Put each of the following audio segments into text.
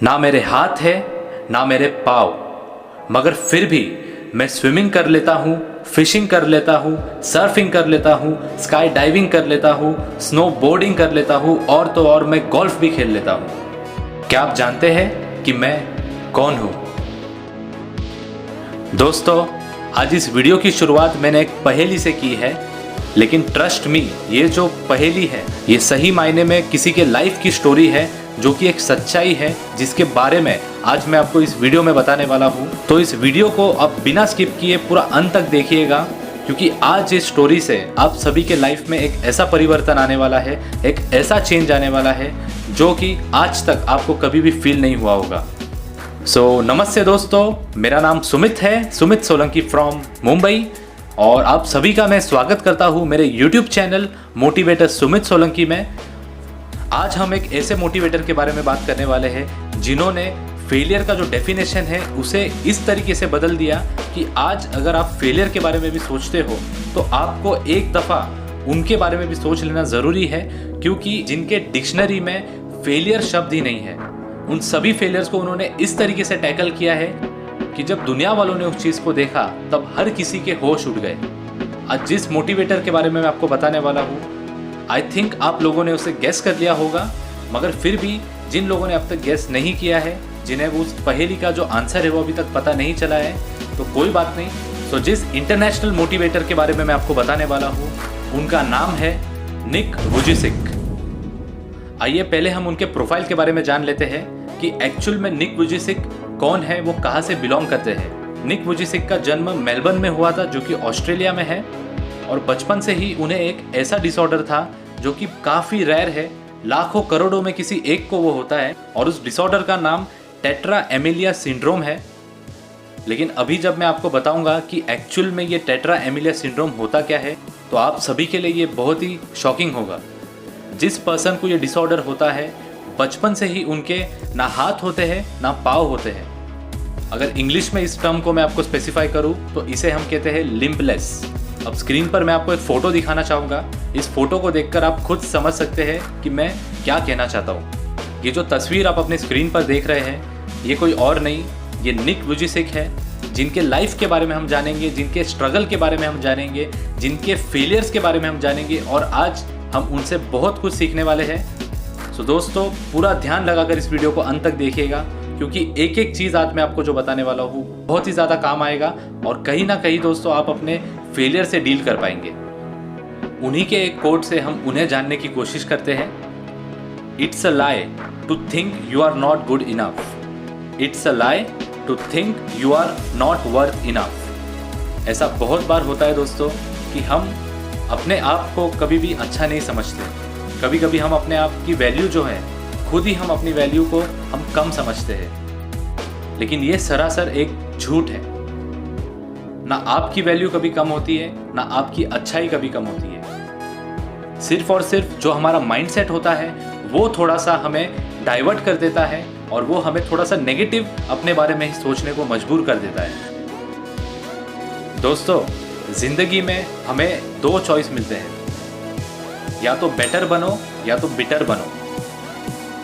ना मेरे हाथ है ना मेरे पाँव, मगर फिर भी मैं स्विमिंग कर लेता हूँ, फिशिंग कर लेता हूँ, सर्फिंग कर लेता हूँ, स्काई डाइविंग कर लेता हूँ, स्नो बोर्डिंग कर लेता हूँ और तो और मैं गोल्फ भी खेल लेता हूँ। क्या आप जानते हैं कि मैं कौन हूँ? दोस्तों, आज इस वीडियो की शुरुआत मैंने एक पहेली से की है, लेकिन ट्रस्ट मी, ये जो पहेली है ये सही मायने में किसी के लाइफ की स्टोरी है, जो कि एक सच्चाई है जिसके बारे में आज मैं आपको इस वीडियो में बताने वाला हूँ। तो इस वीडियो को आप बिना स्किप किए पूरा अंत तक देखिएगा, क्योंकि आज इस स्टोरी से आप सभी के लाइफ में एक ऐसा परिवर्तन आने वाला है, एक ऐसा चेंज आने वाला है जो कि आज तक आपको कभी भी फील नहीं हुआ होगा। नमस्ते दोस्तों, मेरा नाम सुमित है, सुमित सोलंकी फ्रॉम मुंबई, और आप सभी का मैं स्वागत करता हूँ मेरे YouTube channel motivator Sumit Solanki में। आज हम एक ऐसे मोटिवेटर के बारे में बात करने वाले हैं जिन्होंने फेलियर का जो डेफिनेशन है उसे इस तरीके से बदल दिया कि आज अगर आप फेलियर के बारे में भी सोचते हो तो आपको एक दफ़ा उनके बारे में भी सोच लेना ज़रूरी है, क्योंकि जिनके डिक्शनरी में फेलियर शब्द ही नहीं है, उन सभी फेलियर्स को उन्होंने इस तरीके से टैकल किया है कि जब दुनिया वालों ने उस चीज़ को देखा तब हर किसी के होश उड़ गए। आज जिस मोटिवेटर के बारे में मैं आपको बताने वाला हूँ, आई थिंक आप लोगों ने उसे गेस कर लिया होगा, मगर फिर भी जिन लोगों ने अब तक गेस नहीं किया है, जिन्हें उस पहेली का जो आंसर है वो अभी तक पता नहीं चला है, तो कोई बात नहीं। जिस इंटरनेशनल मोटिवेटर के बारे में मैं आपको बताने वाला हूँ उनका नाम है निक वुजिसिक। आइए पहले हम उनके प्रोफाइल के बारे में जान लेते हैं कि एक्चुअल में निक वुजिसिक कौन है, वो कहाँ से बिलोंग करते हैं। निक वुजिसिक का जन्म मेलबर्न में हुआ था, जो कि ऑस्ट्रेलिया में है, और बचपन से ही उन्हें एक ऐसा डिसऑर्डर था जो कि काफ़ी रेयर है, लाखों करोड़ों में किसी एक को वो होता है, और उस डिसऑर्डर का नाम टेट्रा एमिलिया सिंड्रोम है। लेकिन अभी जब मैं आपको बताऊंगा कि एक्चुअल में ये टेट्रा एमिलिया सिंड्रोम होता क्या है, तो आप सभी के लिए ये बहुत ही शॉकिंग होगा। जिस पर्सन को ये डिसऑर्डर होता है, बचपन से ही उनके ना हाथ होते हैं ना पाँव होते हैं। अगर इंग्लिश में इस टर्म को मैं आपको स्पेसिफाई करूँ तो इसे हम कहते हैं लिम्पलेस। अब स्क्रीन पर मैं आपको एक फ़ोटो दिखाना चाहूँगा। इस फोटो को देखकर आप खुद समझ सकते हैं कि मैं क्या कहना चाहता हूँ। ये जो तस्वीर आप अपने स्क्रीन पर देख रहे हैं, ये कोई और नहीं, ये निक वुजिसिक है, जिनके लाइफ के बारे में हम जानेंगे, जिनके स्ट्रगल के बारे में हम जानेंगे, जिनके फेलियर्स के बारे में हम जानेंगे, और आज हम उनसे बहुत कुछ सीखने वाले हैं। दोस्तों, पूरा ध्यान लगाकर इस वीडियो को अंत तक देखिएगा, क्योंकि एक एक चीज़ आज मैं आपको जो बताने वाला हूँ बहुत ही ज़्यादा काम आएगा, और कहीं ना कहीं दोस्तों आप अपने फेलियर से डील कर पाएंगे। उन्हीं के एक कोट से हम उन्हें जानने की कोशिश करते हैं। It's a lie to think you are not good enough. It's a lie to think you are not worth enough. ऐसा बहुत बार होता है दोस्तों कि हम अपने आप को कभी भी अच्छा नहीं समझते। कभी कभी हम अपने आप की वैल्यू जो है, खुद ही हम अपनी वैल्यू को हम कम समझते हैं, लेकिन ये सरासर एक झूठ है। ना आपकी वैल्यू कभी कम होती है, ना आपकी अच्छाई कभी कम होती है। सिर्फ और सिर्फ जो हमारा माइंडसेट होता है वो थोड़ा सा हमें डाइवर्ट कर देता है, और वो हमें थोड़ा सा नेगेटिव अपने बारे में ही सोचने को मजबूर कर देता है। दोस्तों, जिंदगी में हमें दो चॉइस मिलते हैं, या तो बेटर बनो या तो बिटर बनो।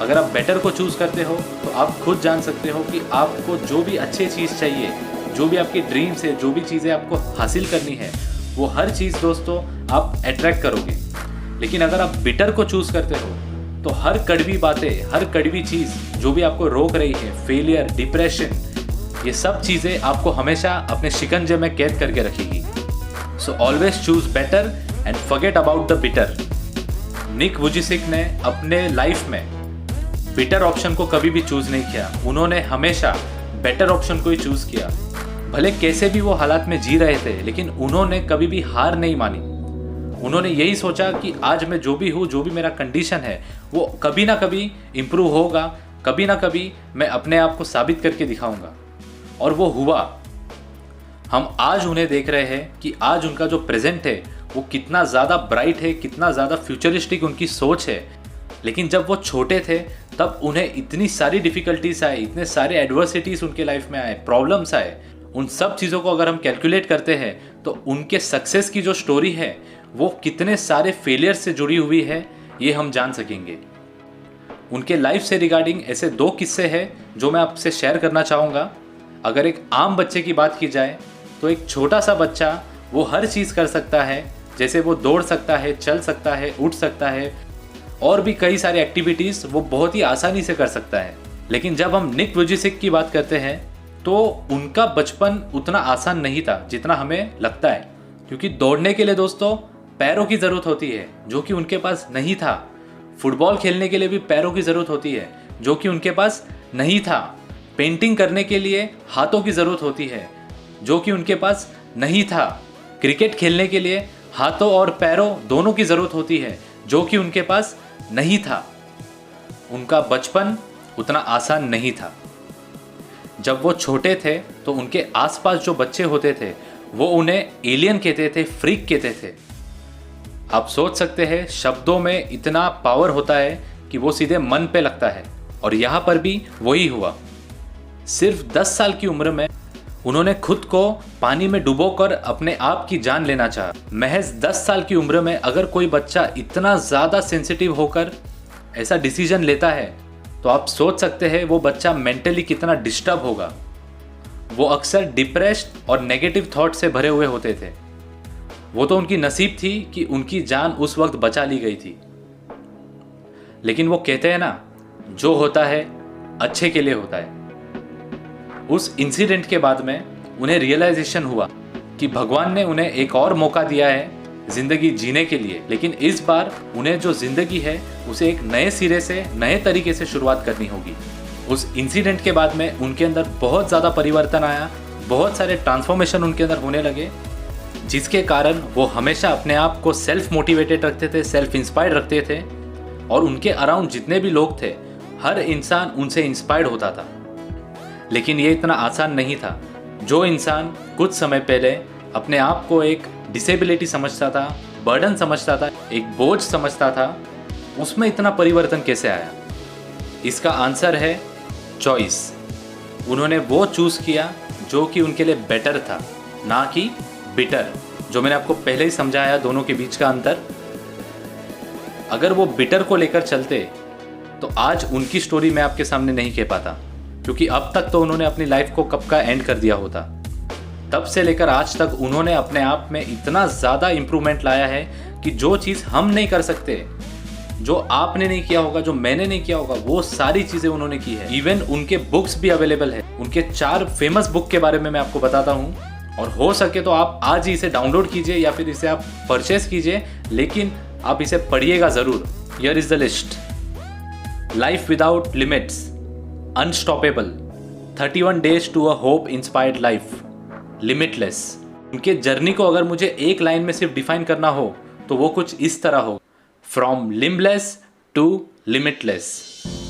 अगर आप बेटर को चूज़ करते हो तो आप खुद जान सकते हो कि आपको जो भी अच्छी चीज़ चाहिए, जो भी आपकी ड्रीम्स है, जो भी चीज़ें आपको हासिल करनी है, वो हर चीज़ दोस्तों आप अट्रैक्ट करोगे। लेकिन अगर आप बिटर को चूज़ करते हो तो हर कड़वी बातें, हर कड़वी चीज़ जो भी आपको रोक रही है, फेलियर, डिप्रेशन, ये सब चीज़ें आपको हमेशा अपने शिकंजे में कैद करके रखेगी। So always choose better and forget about the bitter. Nick Vujicic ने अपने लाइफ में बिटर ऑप्शन को कभी भी चूज़ नहीं किया। उन्होंने हमेशा बेटर ऑप्शन को ही चूज़ किया। भले कैसे भी वो हालात में जी रहे थे, लेकिन उन्होंने कभी भी हार नहीं मानी। उन्होंने यही सोचा कि आज मैं जो भी हूँ, जो भी मेरा कंडीशन है, वो कभी ना कभी इम्प्रूव होगा, कभी ना कभी मैं अपने आप को साबित करके दिखाऊंगा। और वो हुआ। हम आज उन्हें देख रहे हैं कि आज उनका जो प्रेजेंट है वो कितना ज़्यादा ब्राइट है, कितना ज़्यादा फ्यूचरिस्टिक उनकी सोच है। लेकिन जब वो छोटे थे तब उन्हें इतनी सारी डिफ़िकल्टीज आए, इतने सारे एडवर्सिटीज़ उनके लाइफ में आए, प्रॉब्लम्स आए। उन सब चीज़ों को अगर हम कैलकुलेट करते हैं तो उनके सक्सेस की जो स्टोरी है वो कितने सारे फेलियर से जुड़ी हुई है, ये हम जान सकेंगे। उनके लाइफ से रिगार्डिंग ऐसे 2 किस्से हैं जो मैं आपसे शेयर करना चाहूँगा। अगर एक आम बच्चे की बात की जाए तो एक छोटा सा बच्चा वो हर चीज़ कर सकता है, जैसे वो दौड़ सकता है, चल सकता है, उठ सकता है और भी कई सारी एक्टिविटीज़ वो बहुत ही आसानी से कर सकता है। लेकिन जब हम निक वुजिसिक की बात करते हैं तो उनका बचपन उतना आसान नहीं था जितना हमें लगता है, क्योंकि दौड़ने के लिए दोस्तों पैरों की ज़रूरत होती है जो कि उनके पास नहीं था। फुटबॉल खेलने के लिए भी पैरों की ज़रूरत होती है जो कि उनके पास नहीं था। पेंटिंग करने के लिए हाथों की ज़रूरत होती है जो कि उनके पास नहीं था। क्रिकेट खेलने के लिए हाथों और पैरों दोनों की ज़रूरत होती है जो कि उनके पास नहीं था। उनका बचपन उतना आसान नहीं था। जब वो छोटे थे तो उनके आसपास जो बच्चे होते थे वो उन्हें एलियन कहते थे, फ्रीक कहते थे। आप सोच सकते हैं शब्दों में इतना पावर होता है कि वो सीधे मन पे लगता है, और यहाँ पर भी वही हुआ। सिर्फ 10 साल की उम्र में उन्होंने खुद को पानी में डुबोकर अपने आप की जान लेना चाहा। महज 10 साल की उम्र में अगर कोई बच्चा इतना ज़्यादा सेंसिटिव होकर ऐसा डिसीजन लेता है तो आप सोच सकते हैं वो बच्चा मेंटली कितना डिस्टर्ब होगा। वो अक्सर डिप्रेस्ड और नेगेटिव थॉट से भरे हुए होते थे। वो तो उनकी नसीब थी कि उनकी जान उस वक्त बचा ली गई थी। लेकिन वो कहते हैं ना, जो होता है अच्छे के लिए होता है। उस इंसिडेंट के बाद में उन्हें रियलाइजेशन हुआ कि भगवान ने उन्हें एक और मौका दिया है जिंदगी जीने के लिए, लेकिन इस बार उन्हें जो जिंदगी है उसे एक नए सिरे से, नए तरीके से शुरुआत करनी होगी। उस इंसिडेंट के बाद में उनके अंदर बहुत ज़्यादा परिवर्तन आया, बहुत सारे ट्रांसफॉर्मेशन उनके अंदर होने लगे, जिसके कारण वो हमेशा अपने आप को सेल्फ मोटिवेटेड रखते थे, सेल्फ इंस्पायर्ड रखते थे, और उनके अराउंड जितने भी लोग थे हर इंसान उनसे इंस्पायर्ड होता था। लेकिन ये इतना आसान नहीं था। जो इंसान कुछ समय पहले अपने आप को एक डिसेबिलिटी समझता था, बर्डन समझता था, एक बोझ समझता था, उसमें इतना परिवर्तन कैसे आया? इसका आंसर है चॉइस। उन्होंने वो चूज़ किया जो कि उनके लिए बेटर था, ना कि बिटर, जो मैंने आपको पहले ही समझाया दोनों के बीच का अंतर। अगर वो बिटर को लेकर चलते तो आज उनकी स्टोरी मैं आपके सामने नहीं कह पाता, क्योंकि अब तक तो उन्होंने अपनी लाइफ को कब का एंड कर दिया होता। तब से लेकर आज तक उन्होंने अपने आप में इतना ज़्यादा इम्प्रूवमेंट लाया है कि जो चीज़ हम नहीं कर सकते, जो आपने नहीं किया होगा, जो मैंने नहीं किया होगा, वो सारी चीज़ें उन्होंने की है। इवन उनके बुक्स भी अवेलेबल है। उनके 4 फेमस बुक के बारे में मैं आपको बताता हूँ, और हो सके तो आप आज ही इसे डाउनलोड कीजिए या फिर इसे आप परचेस कीजिए, लेकिन आप इसे पढ़िएगा ज़रूर। Here is the list: life without limits, unstoppable, 31 days to a hope inspired life, limitless. उनके जर्नी को अगर मुझे एक लाइन में सिर्फ डिफाइन करना हो तो वो कुछ इस तरह हो: फ्रॉम लिम्बलेस टू लिमिटलेस।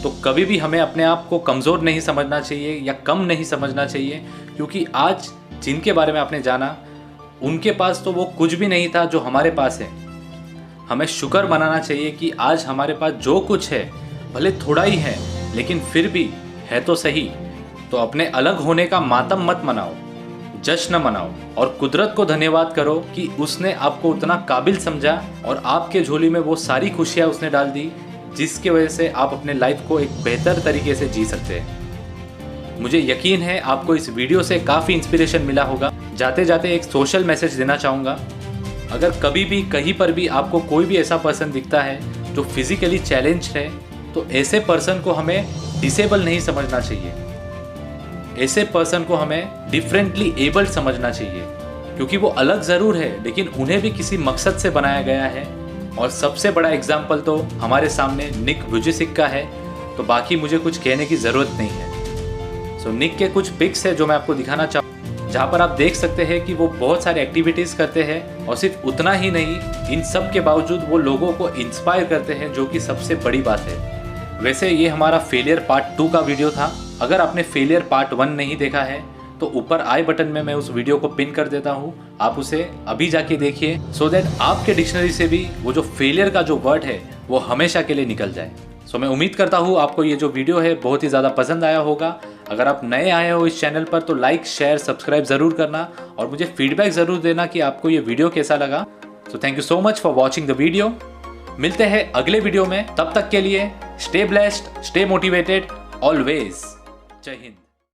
तो कभी भी हमें अपने आप को कमज़ोर नहीं समझना चाहिए या कम नहीं समझना चाहिए, क्योंकि आज जिनके बारे में आपने जाना उनके पास तो वो कुछ भी नहीं था जो हमारे पास है। हमें शुक्र मनाना चाहिए कि आज हमारे पास जो कुछ है, भले थोड़ा ही है लेकिन फिर भी है तो सही। तो अपने अलग होने का मातम मत मनाओ, जश्न मनाओ, और कुदरत को धन्यवाद करो कि उसने आपको उतना काबिल समझा और आपके झोली में वो सारी खुशियाँ उसने डाल दी जिसकी वजह से आप अपने लाइफ को एक बेहतर तरीके से जी सकते हैं। मुझे यकीन है आपको इस वीडियो से काफ़ी इंस्पिरेशन मिला होगा। जाते जाते एक सोशल मैसेज देना चाहूँगा। अगर कभी भी कहीं पर भी आपको कोई भी ऐसा पर्सन दिखता है जो फिजिकली चैलेंज है, तो ऐसे पर्सन को हमें डिसेबल नहीं समझना चाहिए। ऐसे पर्सन को हमें डिफरेंटली एबल्ड समझना चाहिए, क्योंकि वो अलग ज़रूर है लेकिन उन्हें भी किसी मकसद से बनाया गया है। और सबसे बड़ा एग्जाम्पल तो हमारे सामने निक वुजिसिक का है, तो बाकी मुझे कुछ कहने की ज़रूरत नहीं है। सो निक के कुछ पिक्स है जो मैं आपको दिखाना चाहूँ, जहाँ पर आप देख सकते हैं कि वो बहुत सारे एक्टिविटीज़ करते हैं, और सिर्फ उतना ही नहीं, इन सब के बावजूद वो लोगों को इंस्पायर करते हैं, जो कि सबसे बड़ी बात है। वैसे ये हमारा फेलियर पार्ट 2 का वीडियो था। अगर आपने फेलियर पार्ट 1 नहीं देखा है तो ऊपर आई बटन में मैं उस वीडियो को पिन कर देता हूँ, आप उसे अभी जाके देखिए, सो दैट आपके डिक्शनरी से भी वो जो फेलियर का जो वर्ड है वो हमेशा के लिए निकल जाए। सो मैं उम्मीद करता हूँ आपको ये जो वीडियो है बहुत ही ज़्यादा पसंद आया होगा। अगर आप नए आए हो इस चैनल पर तो लाइक, शेयर, सब्सक्राइब ज़रूर करना, और मुझे फीडबैक ज़रूर देना कि आपको ये वीडियो कैसा लगा। So thank you so much for watching the video. मिलते हैं अगले वीडियो में, तब तक के लिए stay blessed, stay motivated always. जय हिंद।